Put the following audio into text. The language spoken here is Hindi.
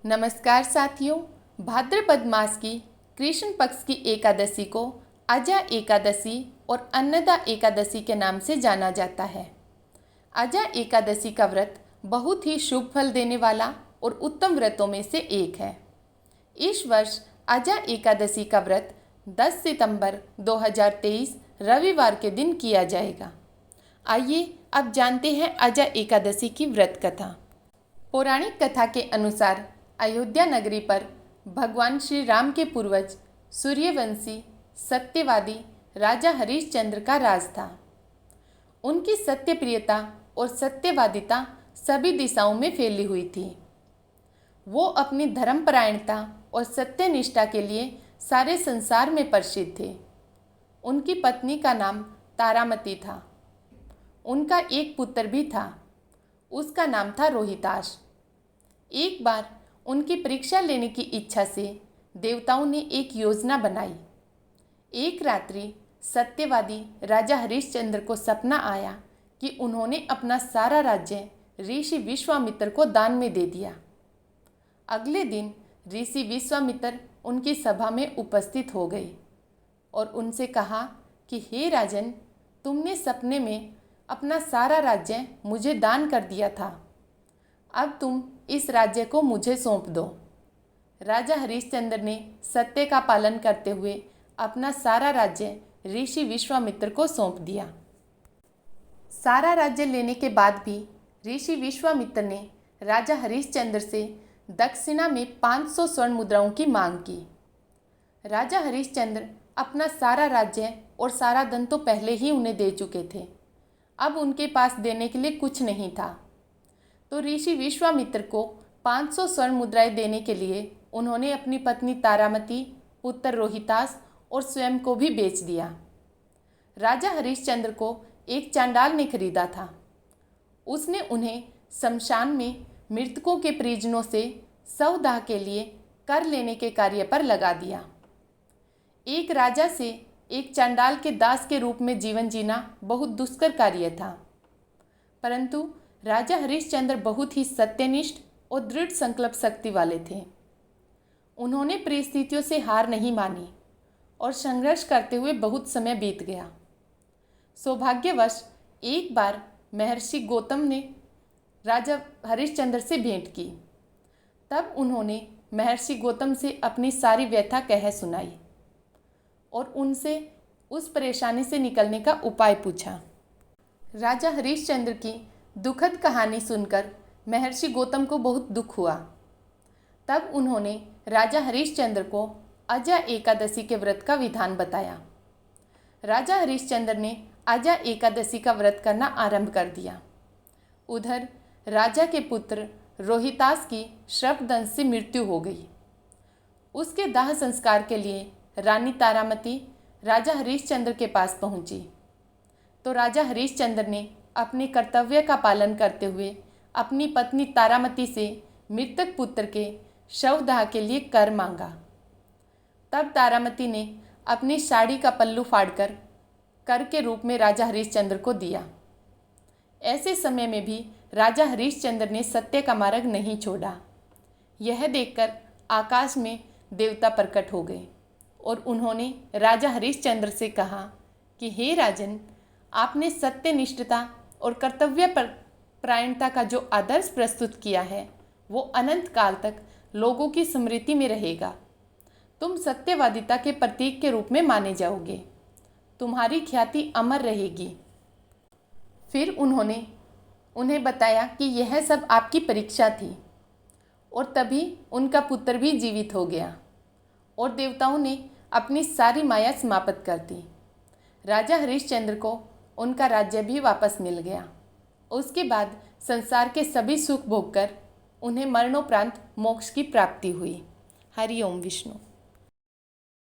नमस्कार साथियों। भाद्रपद मास की कृष्ण पक्ष की एकादशी को अजा एकादशी और अन्नदा एकादशी के नाम से जाना जाता है। अजा एकादशी का व्रत बहुत ही शुभ फल देने वाला और उत्तम व्रतों में से एक है। इस वर्ष अजा एकादशी का व्रत 10 सितंबर 2023 रविवार के दिन किया जाएगा। आइए अब जानते हैं अजा एकादशी की व्रत कथा। पौराणिक कथा के अनुसार अयोध्या नगरी पर भगवान श्री राम के पूर्वज सूर्यवंशी सत्यवादी राजा हरिश्चंद्र का राज था। उनकी सत्यप्रियता और सत्यवादिता सभी दिशाओं में फैली हुई थी। वो अपनी धर्मपरायणता और सत्यनिष्ठा के लिए सारे संसार में प्रसिद्ध थे। उनकी पत्नी का नाम तारामती था। उनका एक पुत्र भी था, उसका नाम था रोहिताश। एक बार उनकी परीक्षा लेने की इच्छा से देवताओं ने एक योजना बनाई। एक रात्रि सत्यवादी राजा हरिश्चंद्र को सपना आया कि उन्होंने अपना सारा राज्य ऋषि विश्वामित्र को दान में दे दिया। अगले दिन ऋषि विश्वामित्र उनकी सभा में उपस्थित हो गए और उनसे कहा कि हे राजन, तुमने सपने में अपना सारा राज्य मुझे दान कर दिया था। अब तुम इस राज्य को मुझे सौंप दो। राजा हरिश्चंद्र ने सत्य का पालन करते हुए अपना सारा राज्य ऋषि विश्वामित्र को सौंप दिया। सारा राज्य लेने के बाद भी ऋषि विश्वामित्र ने राजा हरिश्चंद्र से दक्षिणा में 500 स्वर्ण मुद्राओं की मांग की। राजा हरिश्चंद्र अपना सारा राज्य और सारा धन तो पहले ही उन्हें दे चुके थे। अब उनके पास देने के लिए कुछ नहीं था। तो ऋषि विश्वामित्र को 500 स्वर्ण मुद्राएं देने के लिए उन्होंने अपनी पत्नी तारामती, पुत्र रोहितास और स्वयं को भी बेच दिया। राजा हरिश्चंद्र को एक चांडाल ने खरीदा था। उसने उन्हें शमशान में मृतकों के परिजनों से शवदाह के लिए कर लेने के कार्य पर लगा दिया। एक राजा से एक चांडाल के दास के रूप में जीवन जीना बहुत दुष्कर कार्य था, परंतु राजा हरिश्चंद्र बहुत ही सत्यनिष्ठ और दृढ़ संकल्प शक्ति वाले थे। उन्होंने परिस्थितियों से हार नहीं मानी और संघर्ष करते हुए बहुत समय बीत गया। सौभाग्यवश एक बार महर्षि गौतम ने राजा हरिश्चंद्र से भेंट की। तब उन्होंने महर्षि गौतम से अपनी सारी व्यथा कह सुनाई और उनसे उस परेशानी से निकलने का उपाय पूछा। राजा हरिश्चंद्र की दुखद कहानी सुनकर महर्षि गौतम को बहुत दुख हुआ। तब उन्होंने राजा हरिश्चंद्र को अजा एकादशी के व्रत का विधान बताया। राजा हरिश्चंद्र ने अजा एकादशी का व्रत करना आरंभ कर दिया। उधर राजा के पुत्र रोहितास की श्रपदंश से मृत्यु हो गई। उसके दाह संस्कार के लिए रानी तारामती राजा हरिश्चंद्र के पास पहुंची। तो राजा हरिश्चंद्र ने अपने कर्तव्य का पालन करते हुए अपनी पत्नी तारामती से मृतक पुत्र के शवदाह के लिए कर मांगा। तब तारामती ने अपनी साड़ी का पल्लू फाड़कर कर के रूप में राजा हरिश्चंद्र को दिया। ऐसे समय में भी राजा हरिश्चंद्र ने सत्य का मार्ग नहीं छोड़ा। यह देखकर आकाश में देवता प्रकट हो गए और उन्होंने राजा हरिश्चंद्र से कहा कि हे राजन, आपने सत्यनिष्ठता और कर्तव्य पर परायणता का जो आदर्श प्रस्तुत किया है वो अनंत काल तक लोगों की स्मृति में रहेगा। तुम सत्यवादिता के प्रतीक के रूप में माने जाओगे। तुम्हारी ख्याति अमर रहेगी। फिर उन्होंने उन्हें बताया कि यह सब आपकी परीक्षा थी और तभी उनका पुत्र भी जीवित हो गया और देवताओं ने अपनी सारी माया समाप्त कर दी। राजा हरिश्चंद्र को उनका राज्य भी वापस मिल गया। उसके बाद संसार के सभी सुख भोगकर उन्हें मरणोपरांत मोक्ष की प्राप्ति हुई। हरि ओम विष्णु।